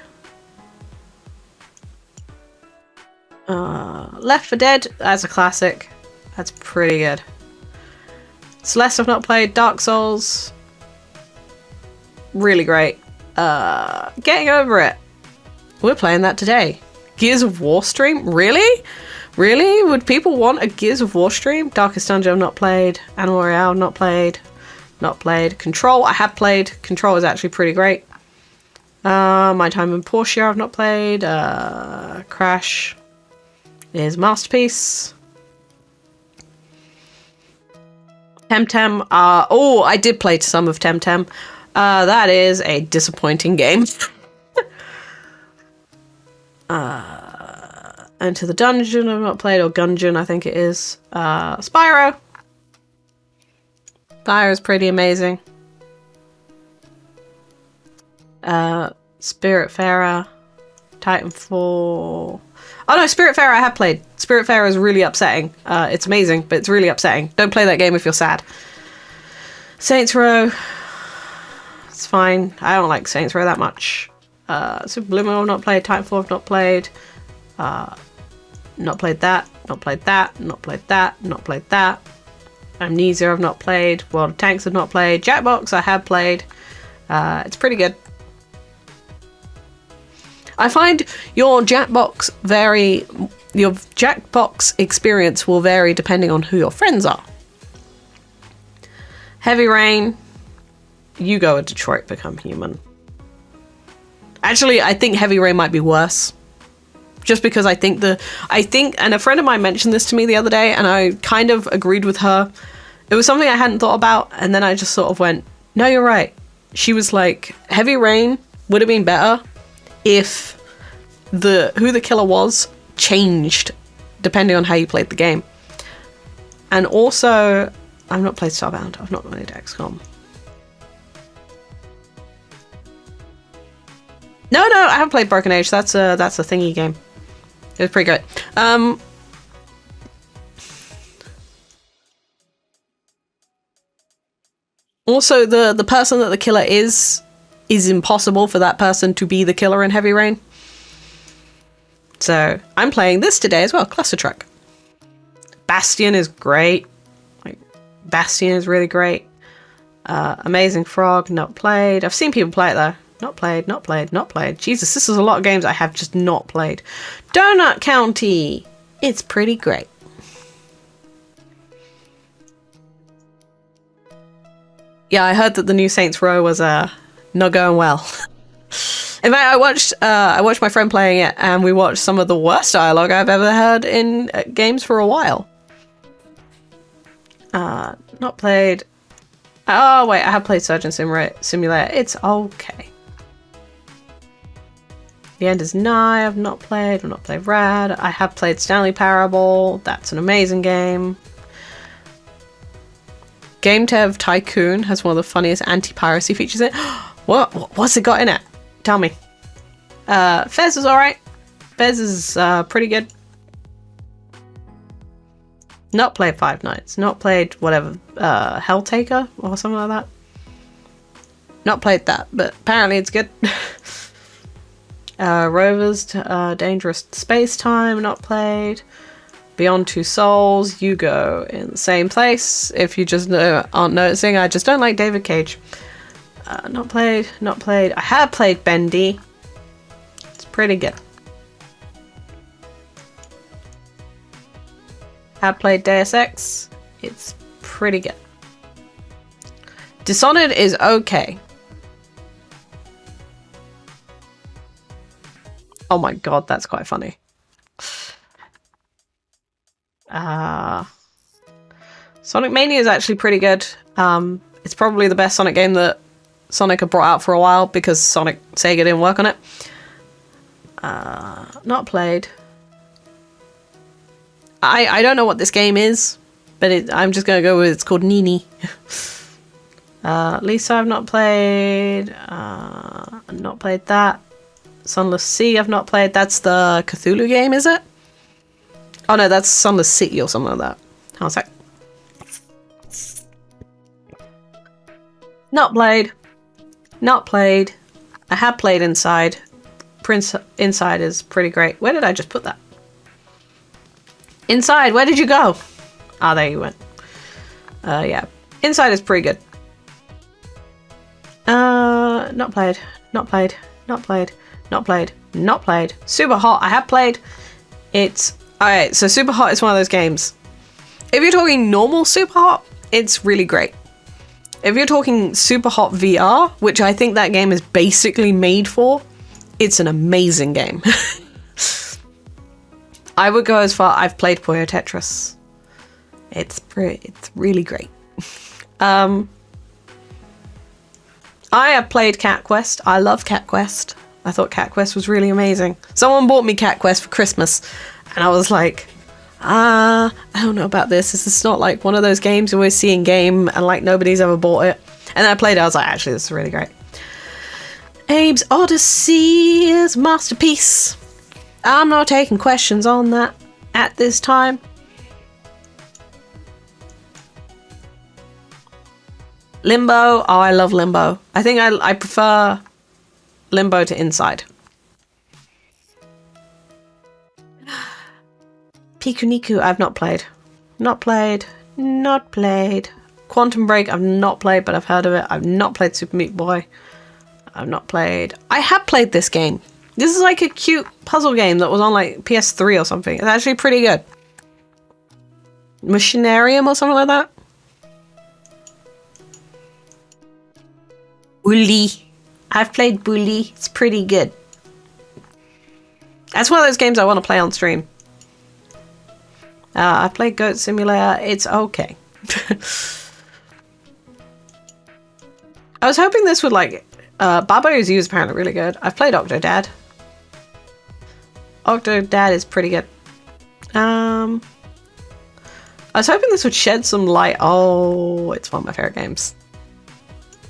[SPEAKER 1] Left 4 Dead. That's a classic. That's pretty good. Celeste I've not played. Dark Souls. Really great. Getting Over It. We're playing that today. Gears of War stream? Really? Really? Would people want a Gears of War stream? Darkest Dungeon I've not played. Animal Royale not played. Not played. Control I have played. Control is actually pretty great. My Time in Portia I've not played. Crash is Masterpiece. Temtem. Oh, I did play some of Temtem. That is a disappointing game. Enter the Dungeon I've not played, or Gungeon I think it is. Spyro. Spyro's pretty amazing. Spiritfarer. Titanfall. Oh no, Spiritfarer I have played. Spiritfarer is really upsetting. It's amazing, but it's really upsetting. Don't play that game if you're sad. Saints Row. It's fine. I don't like Saints Row that much. Subliminal I've not played. Titanfall I've not played. Not played that. Not played that. Not played that. Not played that. Amnesia I've not played. World of Tanks I've not played. Jackbox I have played. It's pretty good. I find your Jackbox experience will vary depending on who your friends are. Heavy Rain, you go at Detroit Become Human. Actually, I think Heavy Rain might be worse. Just because I think, and a friend of mine mentioned this to me the other day, and I kind of agreed with her. It was something I hadn't thought about, and then I just sort of went, no, you're right. She was like, Heavy Rain would have been better if who the killer was changed depending on how you played the game. And also, I've not played Starbound. I've not played XCOM. No, I haven't played Broken Age. That's a thingy game. It was pretty great. Also, the person that the killer is impossible for that person to be the killer in Heavy Rain. So I'm playing this today as well, Cluster Truck. Bastion is great. Like, Bastion is really great. Amazing Frog, not played. I've seen people play it though. Not played, not played, not played. Jesus, this is a lot of games I have just not played. Donut County. It's pretty great. Yeah, I heard that the new Saints Row was not going well. In fact, I watched my friend playing it, and we watched some of the worst dialogue I've ever heard in games for a while. Not played. Oh wait, I have played Surgeon Simulator. It's okay. The End is Nigh. I've not played. I've not played Rad. I have played Stanley Parable. That's an amazing game. Game Dev Tycoon has one of the funniest anti-piracy features in it. What's it got in it? Tell me. Fez is alright. Fez is pretty good. Not played Five Nights. Not played whatever. Helltaker or something like that. Not played that, but apparently it's good. Rovers, Dangerous Space Time. Not played. Beyond Two Souls, you go in the same place. If you just aren't noticing, I just don't like David Cage. Not played, not played. I have played Bendy. It's pretty good. Have played Deus Ex. It's pretty good. Dishonored is okay. Oh my god, that's quite funny. Sonic Mania is actually pretty good. It's probably the best Sonic game that Sonic had brought out for a while because Sega didn't work on it. Not played. I don't know what this game is, but I'm just gonna go with it's called Nini. Lisa I've not played. Not played that. Sunless Sea I've not played. That's the Cthulhu game, is it? Oh no, that's Sunless City or something like that. How's that? Not played. Not played. I have played Inside. Inside is pretty great. Where did I just put that? Inside, where did you go? Ah, there you went. Yeah. Inside is pretty good. Not played. Not played. Not played. Not played. Not played. Super Hot, I have played. It's... Alright, so Super Hot is one of those games. If you're talking normal Super Hot, it's really great. If you're talking super hot VR, which I think that game is basically made for, it's an amazing game. I would go as far. I've played Puyo Tetris. It's really great. I have played Cat Quest. I love Cat Quest. I thought Cat Quest was really amazing. Someone bought me Cat Quest for Christmas, and I was like, I don't know about this. This is not like one of those games you always see in game, and like nobody's ever bought it. And then I played it. I was like, actually, this is really great. Abe's Odyssey is masterpiece. I'm not taking questions on that at this time. Limbo. Oh, I love Limbo. I think I prefer Limbo to Inside. Pikuniku, I've not played. Not played. Quantum Break, I've not played, but I've heard of it. I've not played Super Meat Boy. I've not played. I have played this game. This is like a cute puzzle game that was on like PS3 or something. It's actually pretty good. Machinarium or something like that. Bully. I've played Bully. It's pretty good. That's one of those games I want to play on stream. I've played Goat Simulator. It's okay. I was hoping this would like... Babo's U is apparently really good. I've played Octodad. Octodad is pretty good. I was hoping this would shed some light. Oh, it's one of my favorite games.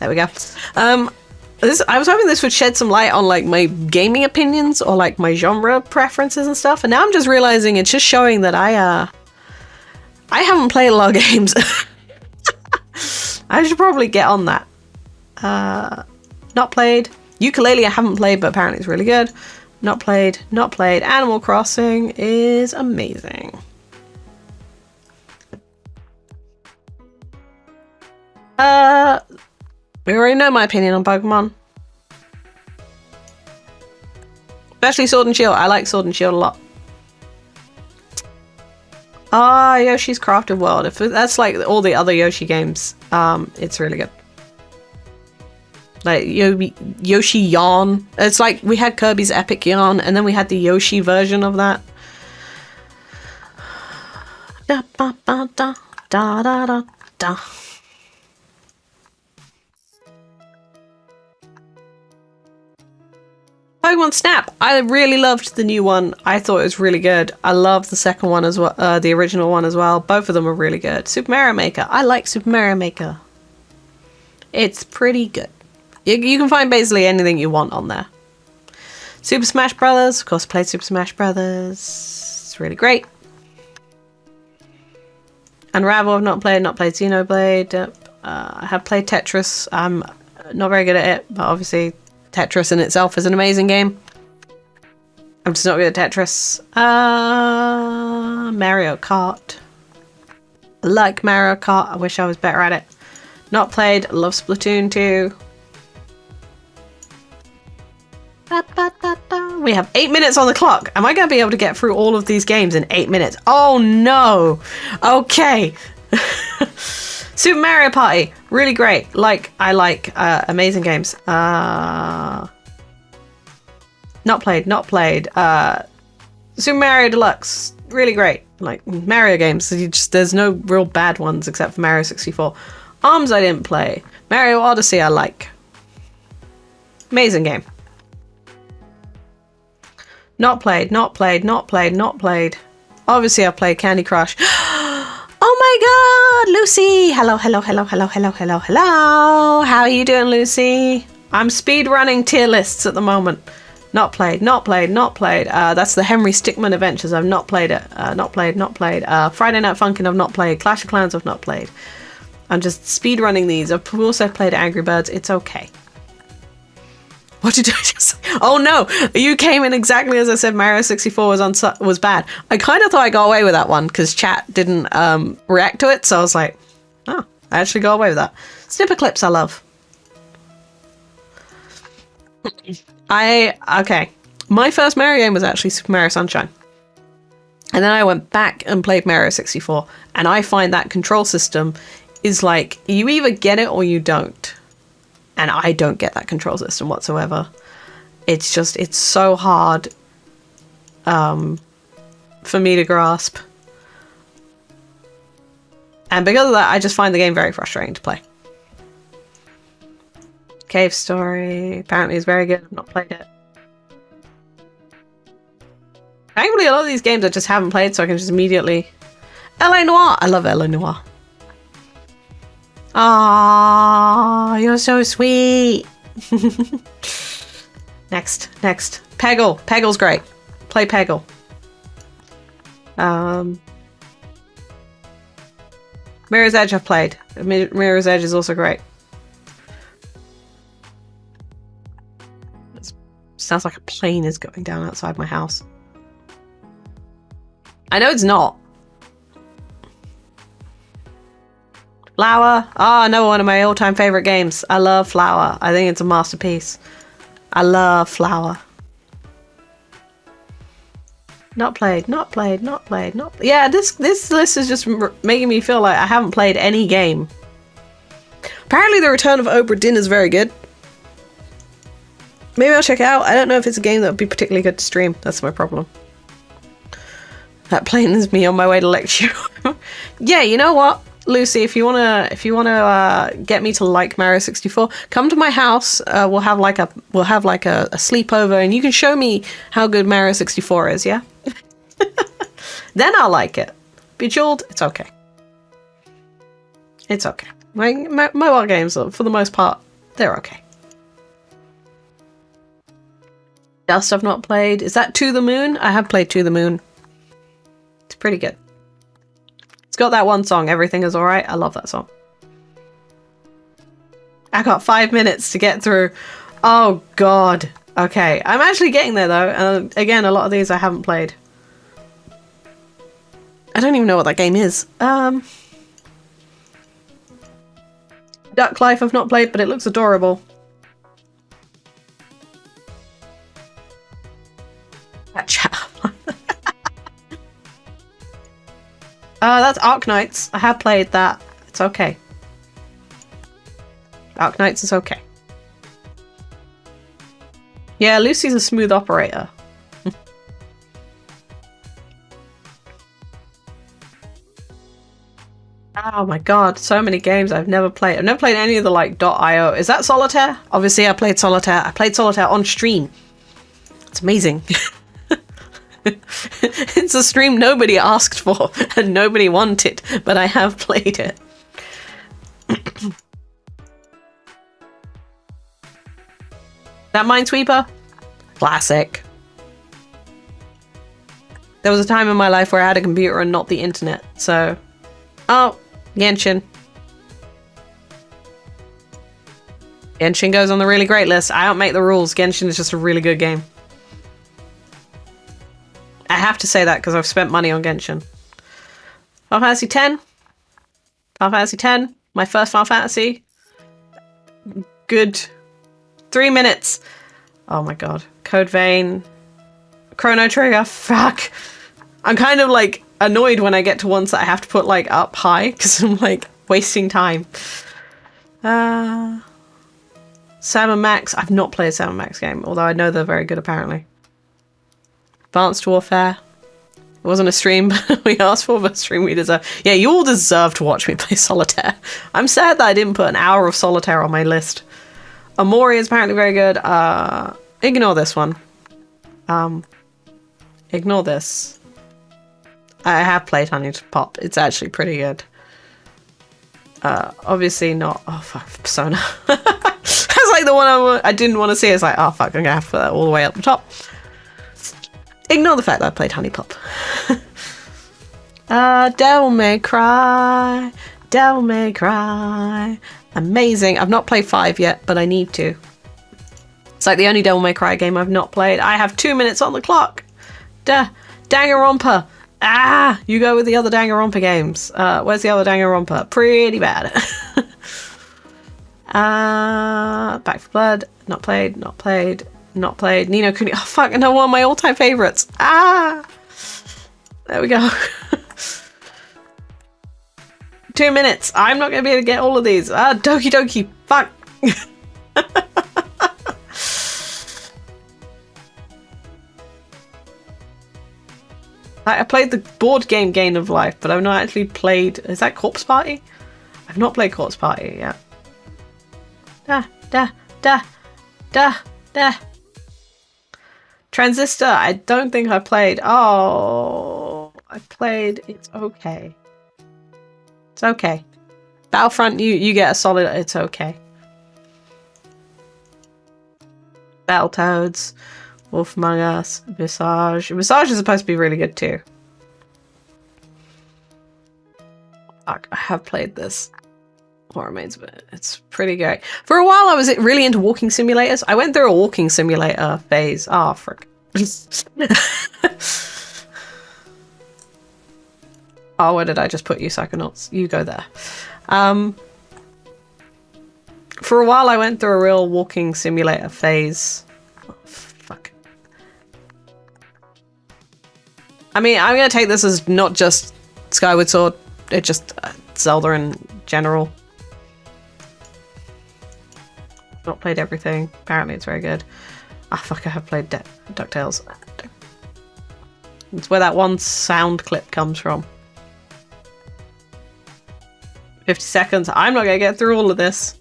[SPEAKER 1] There we go. I was hoping this would shed some light on like my gaming opinions or like my genre preferences and stuff. And now I'm just realizing it's just showing that I haven't played a lot of games. I should probably get on that. Not played. Ukulele I haven't played, but apparently it's really good. Not played. Animal Crossing is amazing. We already know my opinion on Pokemon. Especially Sword and Shield. I like Sword and Shield a lot. Yoshi's Crafted World. If that's like all the other Yoshi games, it's really good. Like Yoshi Yarn. It's like we had Kirby's Epic Yarn, and then we had the Yoshi version of that. Da ba ba da da da da da. Pokemon Snap. I really loved the new one. I thought it was really good. I love the second one as well, the original one as well. Both of them are really good. Super Mario Maker. I like Super Mario Maker. It's pretty good. You can find basically anything you want on there. Super Smash Brothers. Of course, I played Super Smash Brothers. It's really great. Unravel, I've not played Xenoblade. I have played Tetris. I'm not very good at it, but obviously Tetris in itself is an amazing game. I'm just not good at Tetris. Mario Kart. I like Mario Kart. I wish I was better at it. Not played. Love Splatoon 2. We have 8 minutes on the clock. Am I going to be able to get through all of these games in 8 minutes? Oh no. Okay. Super Mario Party. Really great. I like amazing games. Not played. Super Mario Deluxe. Really great. Like Mario games. There's no real bad ones except for Mario 64. ARMS I didn't play. Mario Odyssey I like. Amazing game. Not played. Obviously, I've played Candy Crush. Oh my god, Lucy! Hello. How are you doing, Lucy? I'm speed running tier lists at the moment. Not played. That's the Henry Stickmin Adventures. I've not played it. Not played. Friday Night Funkin' I've not played. Clash of Clans I've not played. I'm just speed running these. I've also played Angry Birds. It's okay. What did I just say? Oh no, you came in exactly as I said Mario 64 was bad. I kind of thought I got away with that one because chat didn't react to it, so I was like, oh, I actually got away with that. Snipper clips I love. Okay. My first Mario game was actually Super Mario Sunshine. And then I went back and played Mario 64, and I find that control system is like, you either get it or you don't. And I don't get that control system whatsoever. It's just, it's so hard for me to grasp. And because of that, I just find the game very frustrating to play. Cave Story, apparently is very good. I've not played it. Thankfully, a lot of these games I just haven't played, so I can just immediately... L.A. Noire! I love L.A. Noire. Aww, you're so sweet! Next. Peggle. Peggle's great. Play Peggle. Mirror's Edge I've played. Mirror's Edge is also great. It sounds like a plane is going down outside my house. I know it's not. Flower. Oh, another one of my all-time favorite games. I love Flower. I think it's a masterpiece. I love Flower. Not played. Yeah, this list is just making me feel like I haven't played any game. Apparently The Return of Obra Dinn is very good. Maybe I'll check it out. I don't know if it's a game that would be particularly good to stream. That's my problem. That plane is me on my way to lecture. Yeah, you know what, Lucy, if you wanna get me to like Mario 64, come to my house. We'll have like a sleepover, and you can show me how good Mario 64 is. Yeah. Then I'll like it. Bejeweled, it's okay. It's okay. My mobile games, for the most part, they're okay. Dust I've not played. Is that To the Moon? I have played To the Moon. It's pretty good. It's got that one song, Everything Is Alright. I love that song. I got 5 minutes to get through. Oh god. Okay, I'm actually getting there though. And again, a lot of these I haven't played. I don't even know what that game is. Duck Life I've not played, but it looks adorable. That chat. That's Arknights. I have played that. It's okay. Arknights is okay. Yeah, Lucy's a smooth operator. Oh my god, so many games I've never played. I've never played any of the like .io. Is that Solitaire? Obviously I played Solitaire. I played Solitaire on stream. It's amazing. It's a stream nobody asked for and nobody wanted, but I have played it. That Minesweeper? Classic. There was a time in my life where I had a computer and not the internet, so... Oh, Genshin. Genshin goes on the really great list. I don't make the rules. Genshin is just a really good game. I have to say that because I've spent money on Genshin. Final Fantasy X. Final Fantasy X. My first Final Fantasy. Good. 3 minutes. Oh my god. Code Vein. Chrono Trigger. Fuck. I'm kind of like annoyed when I get to ones that I have to put like up high because I'm like wasting time. Sam and Max. I've not played a Sam and Max game, although I know they're very good apparently. Advanced Warfare. It wasn't a stream we asked for, but a stream we deserve. Yeah, you all deserve to watch me play Solitaire. I'm sad that I didn't put an hour of Solitaire on my list. Amori is apparently very good. Ignore this one. Ignore this. I have played Honey to Pop. It's actually pretty good. Obviously not... Oh, fuck. Persona. That's like the one I didn't want to see. It's like, oh, fuck. I'm going to have to put that all the way up the top. Ignore the fact that I played Honey Pop. Devil May Cry. Devil May Cry. Amazing. I've not played 5 yet, but I need to. It's like the only Devil May Cry game I've not played. I have 2 minutes on the clock. Danganronpa. Ah, you go with the other Danganronpa games. Where's the other Danganronpa? Pretty bad. Back 4 Blood. Not played. Not played. Not played. Ni no Kuni. Oh, fuck. No, one of my all-time favorites. Ah! There we go. 2 minutes. I'm not going to be able to get all of these. Doki doki. Fuck. I played the board game Game of Life, but I've not actually played... Is that Corpse Party? I've not played Corpse Party yet. Transistor, I don't think I played. Oh, I played. It's okay. It's okay. Battlefront, you get a solid. It's okay. Battletoads, Wolf Among Us, Visage. Visage is supposed to be really good too. Fuck, I have played this. What remains of it? It's pretty great. For a while, I was really into walking simulators. I went through a walking simulator phase. Oh, frick. Oh, where did I just put you, Psychonauts? You go there. For a while, I went through a real walking simulator phase. Oh, fuck. I mean, I'm going to take this as not just Skyward Sword. It's just Zelda in general. Not played everything. Apparently it's very good. Ah, fuck, I have played DuckTales. It's where that one sound clip comes from. 50 seconds. I'm not going to get through all of this.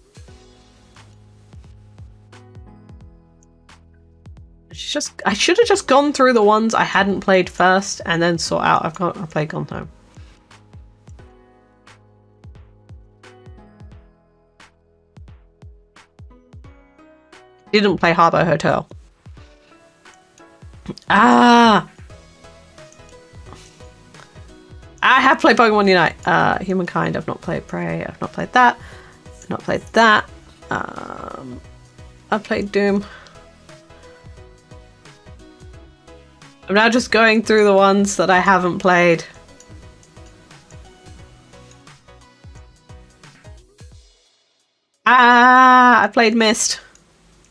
[SPEAKER 1] I should have just gone through the ones I hadn't played first and then sort out. I played Gone Home. Didn't play Harbour Hotel. I have played Pokemon Unite. Humankind, I've not played Prey, I've not played that. I've not played that. I've played Doom. I'm now just going through the ones that I haven't played. I played Myst.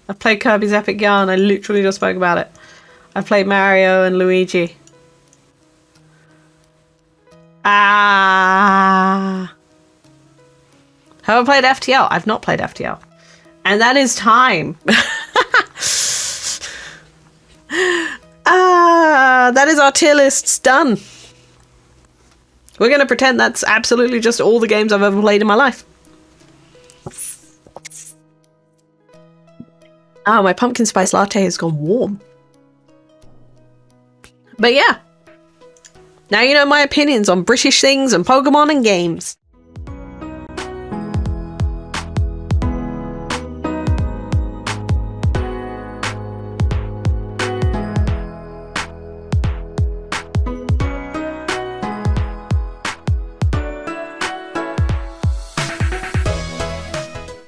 [SPEAKER 1] I've played Kirby's Epic Yarn. I literally just spoke about it. I've played Mario and Luigi. Have I played FTL? I've not played FTL. And that is time. That is our tier lists done. We're going to pretend that's absolutely just all the games I've ever played in my life. Oh, my pumpkin spice latte has gone warm. But yeah. Now you know my opinions on British things and Pokemon and games.